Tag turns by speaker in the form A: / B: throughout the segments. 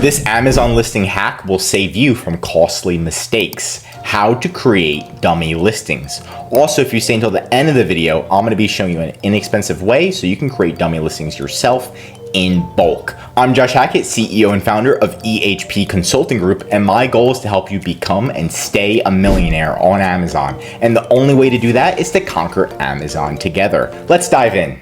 A: This Amazon listing hack will save you from costly mistakes. How to create dummy listings. Also, if you stay until the end of the video, I'm going to be showing you an inexpensive way so you can create dummy listings yourself in bulk. I'm Josh Hackett, CEO and founder of EHP Consulting Group, and my goal is to help you become and stay a millionaire on Amazon. And the only way to do that is to conquer Amazon together. Let's dive in.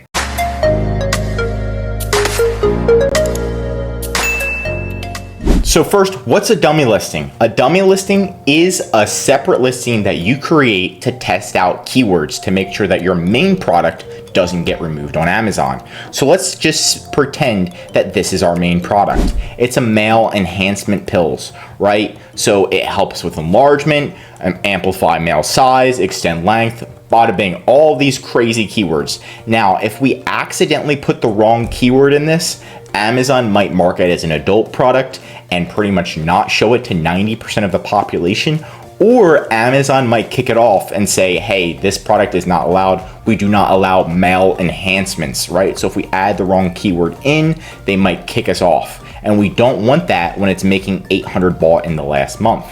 A: So first, what's a dummy listing? A dummy listing is a separate listing that you create to test out keywords to make sure that your main product doesn't get removed on Amazon. So let's just pretend that this is our main product. It's a male enhancement pills, right? So it helps with enlargement, amplify male size, extend length, bada bing, all these crazy keywords. Now, if we accidentally put the wrong keyword in this, Amazon might mark it as an adult product and pretty much not show it to 90% of the population, or Amazon might kick it off and say, hey, this product is not allowed. We do not allow male enhancements, right? So if we add the wrong keyword in, they might kick us off. And we don't want that when it's making 800 bought in the last month.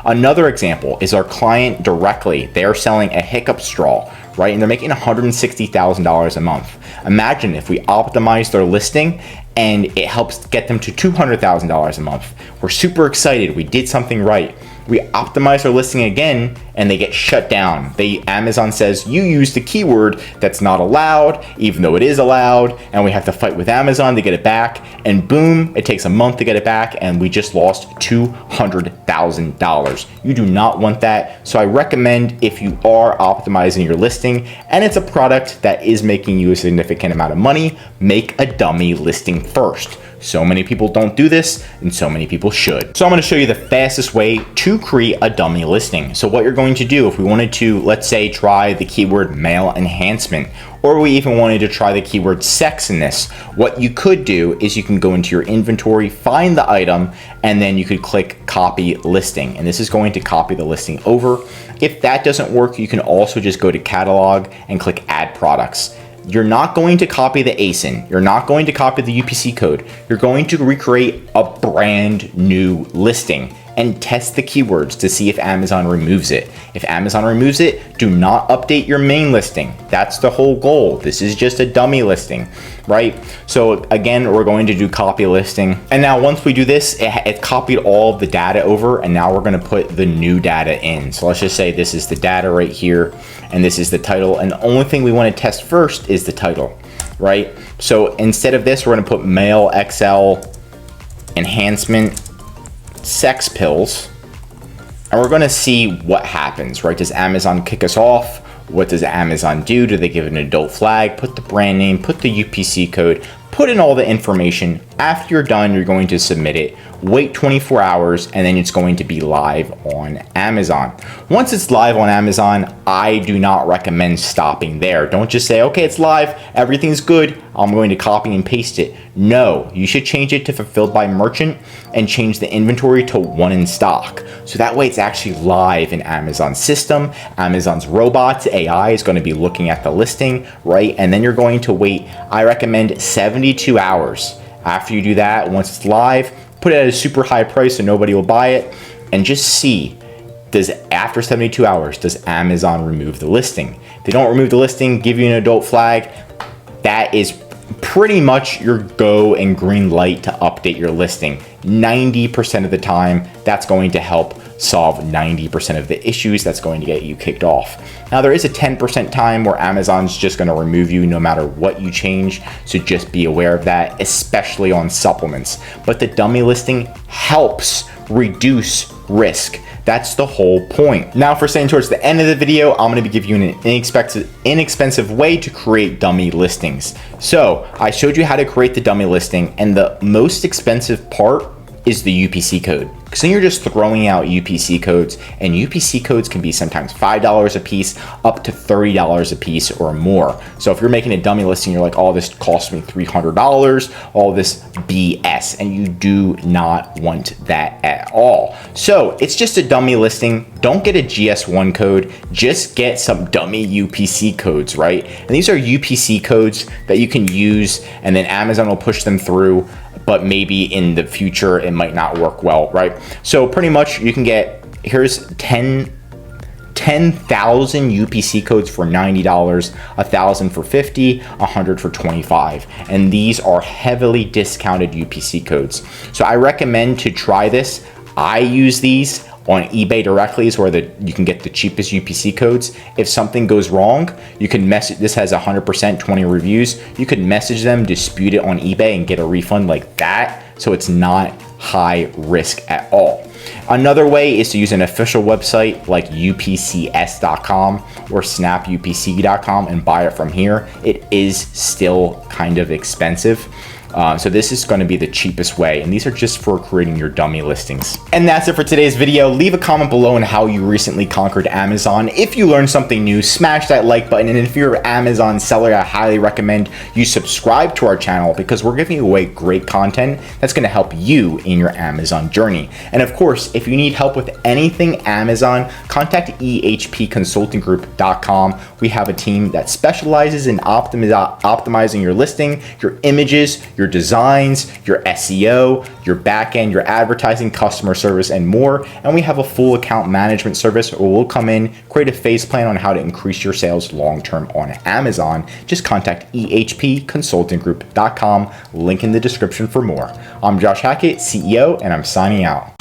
A: Another example is our client directly. They're selling a hiccup straw, right? And they're making $160,000 a month. Imagine if we optimize their listing and it helps get them to $200,000 a month. We're super excited. We did something right. We optimize our listing again and they get shut down. Amazon says you used a keyword that's not allowed, even though it is allowed, and we have to fight with Amazon to get it back, and boom, it takes a month to get it back and we just lost $200,000. You do not want that. So I recommend, if you are optimizing your listing and it's a product that is making you a significant amount of money, make a dummy listing first. So many people don't do this and so many people should. So I'm going to show you the fastest way to create a dummy listing. So what you're going to do, if we wanted to, let's say, try the keyword male enhancement, or we even wanted to try the keyword sex in this, what you could do is you can go into your inventory, find the item, and then you could click copy listing. And this is going to copy the listing over. If that doesn't work, you can also just go to catalog and click add products. You're not going to copy the ASIN. You're not going to copy the UPC code. You're going to recreate a brand new listing and test the keywords to see if Amazon removes it. If Amazon removes it, do not update your main listing. That's the whole goal. This is just a dummy listing, right? So again, we're going to do copy listing. And now once we do this, it copied all of the data over, and now we're gonna put the new data in. So let's just say this is the data right here, and this is the title. And the only thing we wanna test first is the title, right? So instead of this, we're gonna put male XL enhancement sex pills, and we're going to see what happens, right? Does Amazon kick us off? What does Amazon do? Do they give an adult flag? Put the brand name, put the UPC code, put in all the information. After you're done, you're going to submit it. Wait 24 hours, and then it's going to be live on Amazon. Once it's live on Amazon, I do not recommend stopping there. Don't just say, okay, it's live, everything's good, I'm going to copy and paste it. No, you should change it to fulfilled by merchant and change the inventory to one in stock. So that way it's actually live in Amazon's system. Amazon's robots, AI, is going to be looking at the listing, right? And then you're going to wait, I recommend 72 hours. After you do that, once it's live, put it at a super high price so nobody will buy it, and just see, after 72 hours, does Amazon remove the listing? If they don't remove the listing, give you an adult flag, that is pretty much your go and green light to update your listing. 90% of the time, that's going to help solve 90% of the issues that's going to get you kicked off. Now, there is a 10% time where Amazon's just going to remove you no matter what you change, so just be aware of that, especially on supplements. But the dummy listing helps reduce risk. That's the whole point. Now, for staying towards the end of the video, I'm going to be giving you an inexpensive way to create dummy listings. So I showed you how to create the dummy listing, and the most expensive part is the UPC code. Because then you're just throwing out UPC codes, and UPC codes can be sometimes $5 a piece up to $30 a piece or more. So if you're making a dummy listing, you're like, oh, this cost me $300, all this BS, and you do not want that at all. So it's just a dummy listing. Don't get a GS1 code, just get some dummy UPC codes, right? And these are UPC codes that you can use, and then Amazon will push them through but maybe in the future it might not work well, right? So pretty much you can get, here's 10,000 UPC codes for $90, 1,000 for $50, 100 for $25. And these are heavily discounted UPC codes. So I recommend to try this. I use these on eBay directly, is where you can get the cheapest UPC codes. If something goes wrong, you can message, this has 100%, 20 reviews. You could message them, dispute it on eBay and get a refund like that. So it's not high risk at all. Another way is to use an official website like upcs.com or snapupc.com and buy it from here. It is still kind of expensive. So this is going to be the cheapest way, and these are just for creating your dummy listings. And that's it for today's video. Leave a comment below on how you recently conquered Amazon. If you learned something new, smash that like button, and if you're an Amazon seller, I highly recommend you subscribe to our channel because we're giving away great content that's going to help you in your Amazon journey. And of course, if you need help with anything Amazon, contact ehpconsultinggroup.com. We have a team that specializes in optimizing your listing, your images, your designs, your SEO, your backend, your advertising, customer service, and more. And we have a full account management service where we'll come in, create a phase plan on how to increase your sales long-term on Amazon. Just contact ehpconsultinggroup.com, link in the description for more. I'm Josh Hackett, CEO, and I'm signing out.